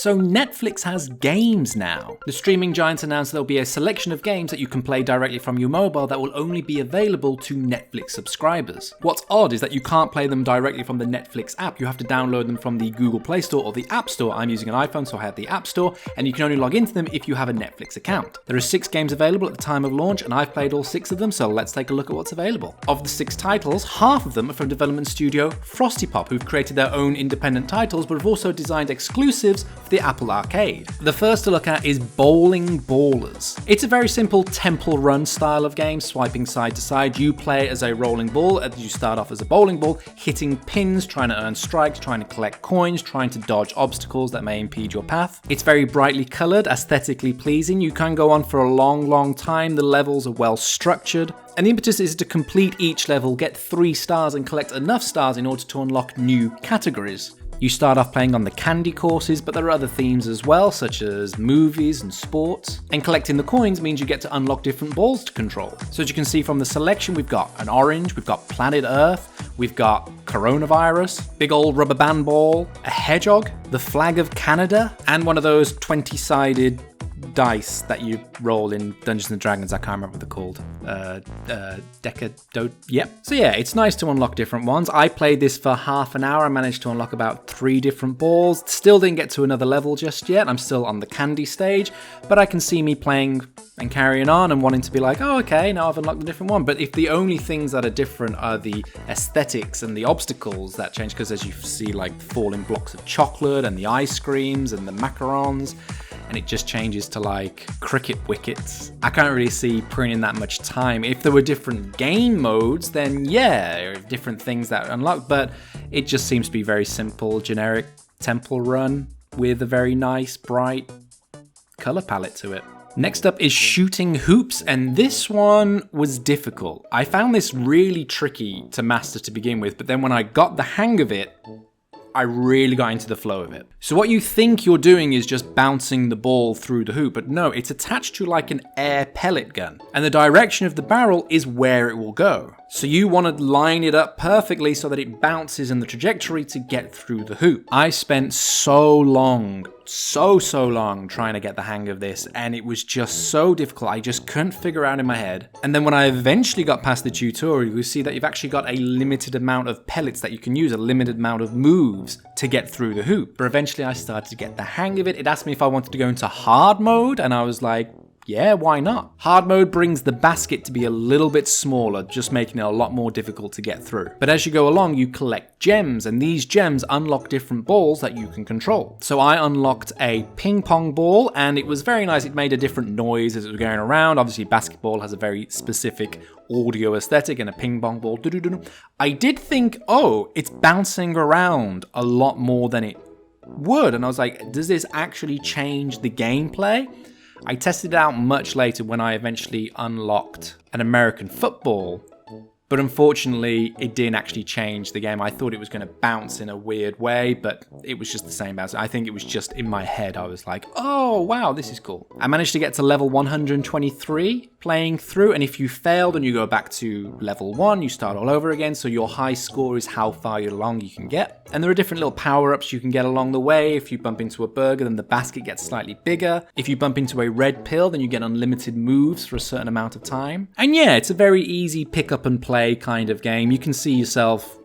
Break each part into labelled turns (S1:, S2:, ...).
S1: So Netflix has games now. The streaming giants announced there'll be a selection of games that you can play directly from your mobile that will only be available to Netflix subscribers. What's odd is that you can't play them directly from the Netflix app. You have to download them from the Google Play Store or the App Store. I'm using an iPhone, so I have the App Store, and you can only log into them if you have a Netflix account. There are 6 games available at the time of launch, and I've played all 6 of them, so let's take a look at what's available. Of the 6 titles, half of them are from development studio Frosty Pop, who've created their own independent titles, but have also designed exclusives for the Apple Arcade. The first to look at is Bowling Ballers. It's a very simple temple run style of game, swiping side to side. You play as a rolling ball, as you start off as a bowling ball, hitting pins, trying to earn strikes, trying to collect coins, trying to dodge obstacles that may impede your path. It's very brightly coloured, aesthetically pleasing. You can go on for a long time. The levels are well structured. And the impetus is to complete each level, get 3 stars and collect enough stars in order to unlock new categories. You start off playing on the candy courses, but there are other themes as well, such as movies and sports. And collecting the coins means you get to unlock different balls to control. So as you can see from the selection, we've got an orange, we've got planet Earth, we've got coronavirus, big old rubber band ball, a hedgehog, the flag of Canada, and one of those 20-sided dice that you roll in Dungeons and Dragons. I can't remember what they're called. Yep. So yeah, it's nice to unlock different ones. I played this for half an hour. I managed to unlock about 3 different balls. Still didn't get to another level just yet. I'm still on the candy stage, but I can see me playing and carrying on and wanting to be like, oh, okay, now I've unlocked a different one. But if the only things that are different are the aesthetics and the obstacles that change, because as you see, like falling blocks of chocolate and the ice creams and the macarons, and it just changes to like cricket wickets. I can't really see putting in that much time. If there were different game modes, then yeah, there are different things that unlock, but it just seems to be very simple, generic temple run with a very nice, bright color palette to it. Next up is Shooting Hoops, and this one was difficult. I found this really tricky to master to begin with, but then when I got the hang of it, I really got into the flow of it. So what you think you're doing is just bouncing the ball through the hoop, but no, it's attached to like an air pellet gun, and the direction of the barrel is where it will go. So you want to line it up perfectly so that it bounces in the trajectory to get through the hoop. I spent so long trying to get the hang of this, and it was just so difficult. I just couldn't figure out in my head. And then when I eventually got past the tutorial, you see that you've actually got a limited amount of pellets that you can use, a limited amount of moves to get through the hoop. But eventually I started to get the hang of it. It asked me if I wanted to go into hard mode, and I was like, yeah, why not? Hard mode brings the basket to be a little bit smaller, just making it a lot more difficult to get through. But as you go along, you collect gems, and these gems unlock different balls that you can control. So I unlocked a ping pong ball, and it was very nice. It made a different noise as it was going around. Obviously, basketball has a very specific audio aesthetic, and a ping pong ball. I did think, oh, it's bouncing around a lot more than it would. And I was like, does this actually change the gameplay? I tested it out much later when I eventually unlocked an American football, but unfortunately it didn't actually change the game. I thought it was going to bounce in a weird way, but it was just the same bounce. I think it was just in my head. I was like, oh wow, this is cool. I managed to get to level 123 playing through, and if you failed and you go back to level 1, you start all over again, so your high score is how far along you can get. And there are different little power-ups you can get along the way. If you bump into a burger, then the basket gets slightly bigger. If you bump into a red pill, then you get unlimited moves for a certain amount of time. And yeah, it's a very easy pick up and play kind of game. You can see yourself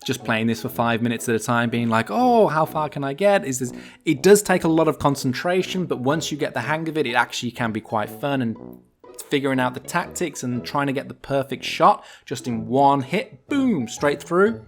S1: just playing this for 5 minutes at a time, being like, oh, how far can I get? It does take a lot of concentration, but once you get the hang of it, it actually can be quite fun, and figuring out the tactics and trying to get the perfect shot just in one hit, boom, straight through.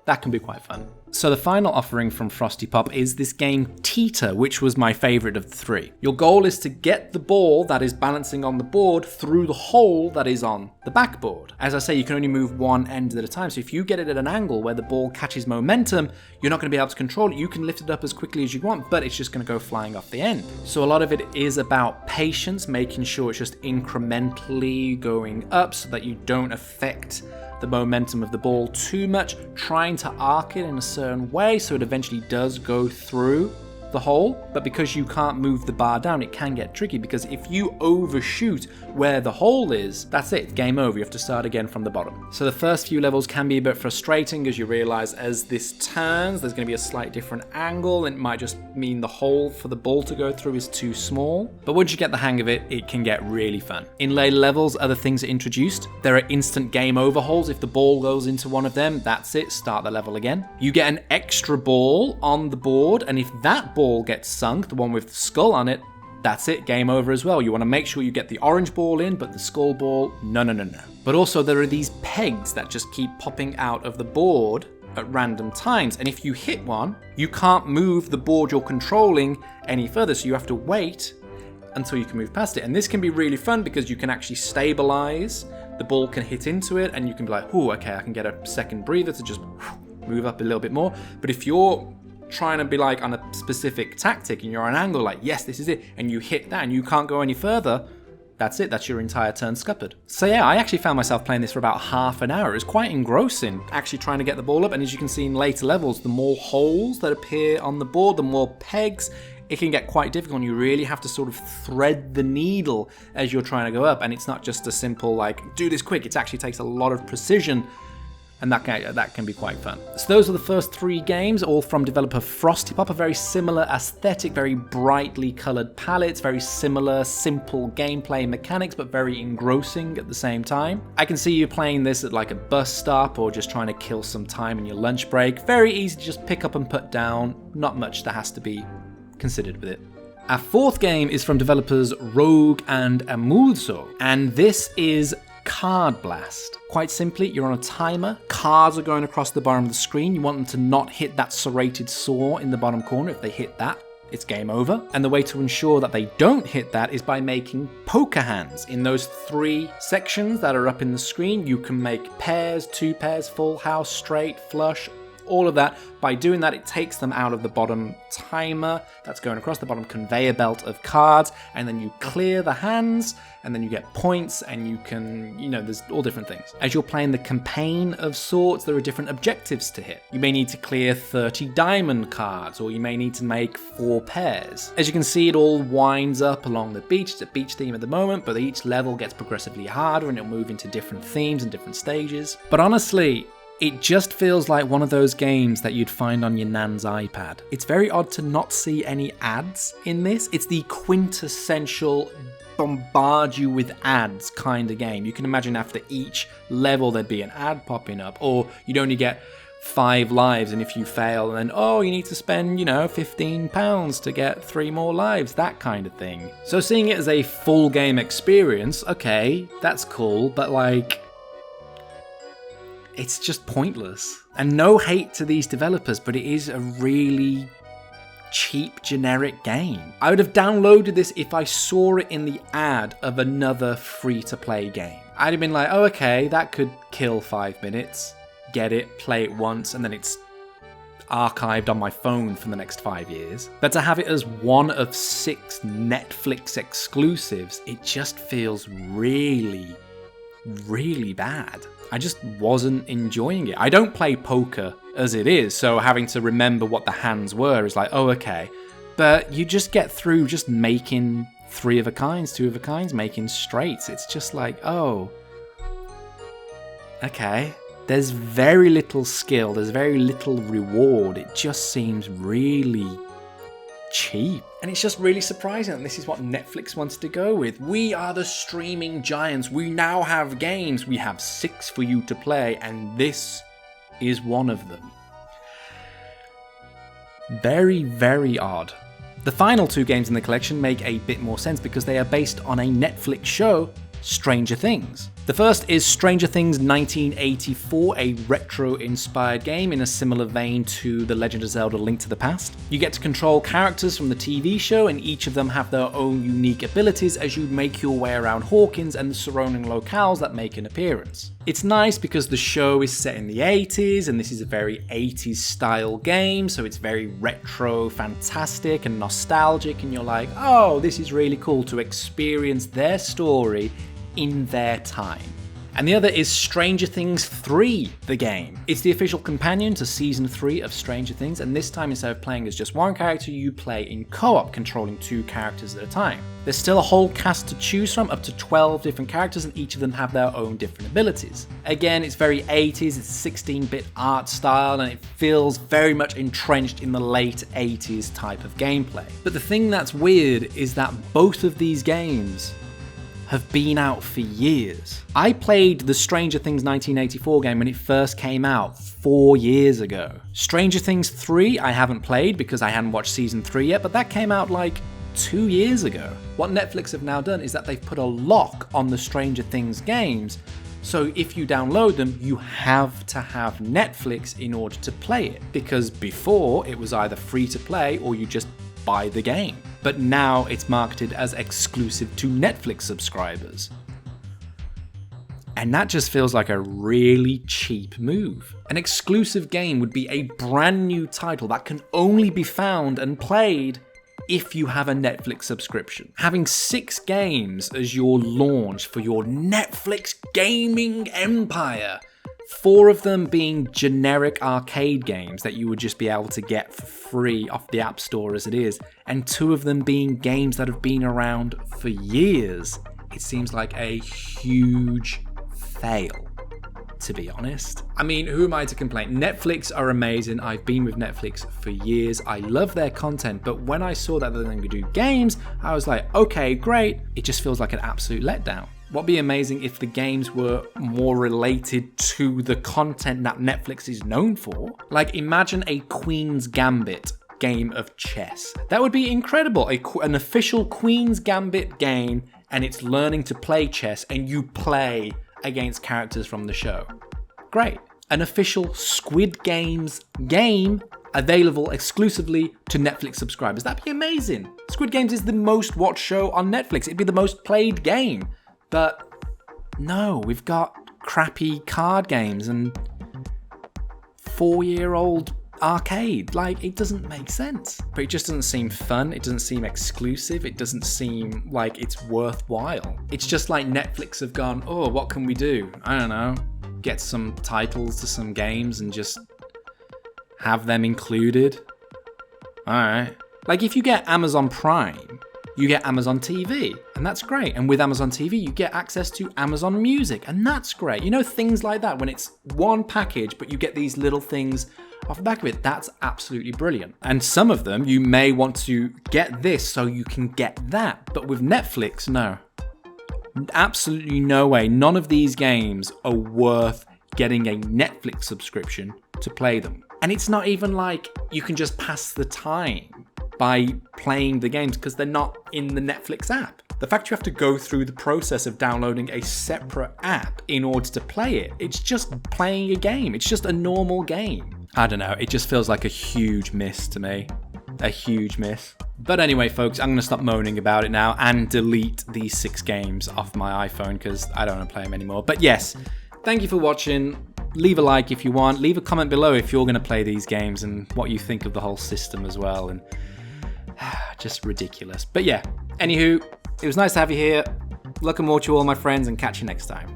S1: That can be quite fun. So the final offering from Frosty Pop is this game Teeter, which was my favourite of the 3. Your goal is to get the ball that is balancing on the board through the hole that is on the backboard. As I say, you can only move one end at a time, so if you get it at an angle where the ball catches momentum, you're not going to be able to control it. You can lift it up as quickly as you want, but it's just going to go flying off the end. So a lot of it is about patience, making sure it's just incrementally going up so that you don't affect the momentum of the ball too much, trying to arc it in a certain way so it eventually does go through the hole, but because you can't move the bar down, it can get tricky, because if you overshoot where the hole is, that's it, game over. You have to start again from the bottom. So the first few levels can be a bit frustrating, as you realize as this turns, there's going to be a slight different angle, and it might just mean the hole for the ball to go through is too small. But once you get the hang of it, it can get really fun. In later levels, other things are introduced. There are instant game over holes. If the ball goes into one of them, that's it, start the level again. You get an extra ball on the board, and if that ball gets sunk, the one with the skull on it, that's it, game over as well. You want to make sure you get the orange ball in, but the skull ball, no. But also there are these pegs that just keep popping out of the board at random times, and if you hit one, you can't move the board you're controlling any further, so you have to wait until you can move past it. And this can be really fun because you can actually stabilize, the ball can hit into it, and you can be like, oh, okay, I can get a second breather to just move up a little bit more. But if you're trying to be like on a specific tactic and you're on an angle like, yes, this is it, and you hit that and you can't go any further, that's it, that's your entire turn scuppered. So yeah, I actually found myself playing this for about half an hour. It was quite engrossing, actually trying to get the ball up, and as you can see in later levels, the more holes that appear on the board, the more pegs, it can get quite difficult, and you really have to sort of thread the needle as you're trying to go up, and it's not just a simple like, do this quick, it actually takes a lot of precision, and that can be quite fun. So those are the first 3 games, all from developer Frosty Pop. A very similar aesthetic, very brightly coloured palettes, very similar simple gameplay mechanics, but very engrossing at the same time. I can see you playing this at like a bus stop or just trying to kill some time in your lunch break. Very easy to just pick up and put down, not much that has to be considered with it. Our 4th game is from developers Rogue and Amulso, and this is Card Blast. Quite simply, you're on a timer, cards are going across the bottom of the screen, you want them to not hit that serrated saw in the bottom corner. If they hit that, it's game over. And the way to ensure that they don't hit that is by making poker hands. In those 3 sections that are up in the screen, you can make pairs, 2 pairs, full house, straight, flush, all of that. By doing that, it takes them out of the bottom timer that's going across the bottom conveyor belt of cards, and then you clear the hands, and then you get points, and you can, there's all different things. As you're playing the campaign of sorts, there are different objectives to hit. You may need to clear 30 diamond cards, or you may need to make 4 pairs. As you can see, it all winds up along the beach. It's a beach theme at the moment, but each level gets progressively harder, and it'll move into different themes and different stages. But honestly, it just feels like one of those games that you'd find on your nan's iPad. It's very odd to not see any ads in this. It's the quintessential bombard you with ads kind of game. You can imagine after each level there'd be an ad popping up, or you'd only get 5 lives, and if you fail, then you need to spend, £15 to get 3 more lives, that kind of thing. So seeing it as a full game experience, okay, that's cool, but like, it's just pointless. And no hate to these developers, but it is a really cheap, generic game. I would have downloaded this if I saw it in the ad of another free-to-play game. I'd have been like, oh, okay, that could kill 5 minutes. Get it, play it once, and then it's archived on my phone for the next 5 years. But to have it as one of 6 Netflix exclusives, it just feels really, really bad. I just wasn't enjoying it. I don't play poker as it is, so having to remember what the hands were is like, oh, okay. But you just get through just making 3 of a kinds, 2 of a kinds, making straights. It's just like, oh, okay. There's very little skill, there's very little reward. It just seems really cheap. And it's just really surprising that this is what Netflix wants to go with. We are the streaming giants. We now have games. We have 6 for you to play, and this is one of them. Very, very odd. The final 2 games in the collection make a bit more sense because they are based on a Netflix show, Stranger Things. The first is Stranger Things 1984, a retro-inspired game in a similar vein to The Legend of Zelda: Link to the Past. You get to control characters from the TV show, and each of them have their own unique abilities as you make your way around Hawkins and the surrounding locales that make an appearance. It's nice because the show is set in the 80s, and this is a very 80s style game, so it's very retro, fantastic, and nostalgic, and you're like, oh, this is really cool to experience their story in their time. And the other is Stranger Things 3, the game. It's the official companion to Season 3 of Stranger Things, and this time instead of playing as just one character, you play in co-op, controlling 2 characters at a time. There's still a whole cast to choose from, up to 12 different characters, and each of them have their own different abilities. Again, it's very 80s, it's 16-bit art style, and it feels very much entrenched in the late 80s type of gameplay. But the thing that's weird is that both of these games have been out for years. I played the Stranger Things 1984 game when it first came out 4 years ago. Stranger Things 3 I haven't played because I hadn't watched Season 3 yet, but that came out like 2 years ago. What Netflix have now done is that they've put a lock on the Stranger Things games, so if you download them, you have to have Netflix in order to play it, because before it was either free to play or you just buy the game. But now it's marketed as exclusive to Netflix subscribers. And that just feels like a really cheap move. An exclusive game would be a brand new title that can only be found and played if you have a Netflix subscription. Having 6 games as your launch for your Netflix gaming empire, 4 of them being generic arcade games that you would just be able to get for free off the App Store as it is, and 2 of them being games that have been around for years. It seems like a huge fail, to be honest. I mean, who am I to complain? Netflix are amazing. I've been with Netflix for years. I love their content, but when I saw that they're going to do games, I was like, okay, great. It just feels like an absolute letdown. What'd be amazing if the games were more related to the content that Netflix is known for? Like, imagine a Queen's Gambit game of chess. That would be incredible. An official Queen's Gambit game, and it's learning to play chess, and you play against characters from the show. Great. An official Squid Games game available exclusively to Netflix subscribers. That'd be amazing. Squid Games is the most watched show on Netflix. It'd be the most played game. But no, we've got crappy card games and 4-year-old arcade. Like, it doesn't make sense. But it just doesn't seem fun. It doesn't seem exclusive. It doesn't seem like it's worthwhile. It's just like Netflix have gone, oh, what can we do? I don't know. Get some titles to some games and just have them included. Alright. Like, if you get Amazon Prime, you get Amazon TV, and that's great. And with Amazon TV, you get access to Amazon Music, and that's great. You know, things like that, when it's one package, but you get these little things off the back of it, that's absolutely brilliant. And some of them, you may want to get this so you can get that. But with Netflix, no. Absolutely no way. None of these games are worth getting a Netflix subscription to play them. And it's not even like you can just pass the time by playing the games because they're not in the Netflix app. The fact you have to go through the process of downloading a separate app in order to play it, it's just playing a game. It's just a normal game. I don't know, it just feels like a huge miss to me. A huge miss. But anyway, folks, I'm going to stop moaning about it now and delete these 6 games off my iPhone because I don't want to play them anymore. But yes, thank you for watching. Leave a like if you want. Leave a comment below if you're going to play these games and what you think of the whole system as well. And just ridiculous. But yeah, anywho, it was nice to have you here. Look and more to all my friends, and catch you next time.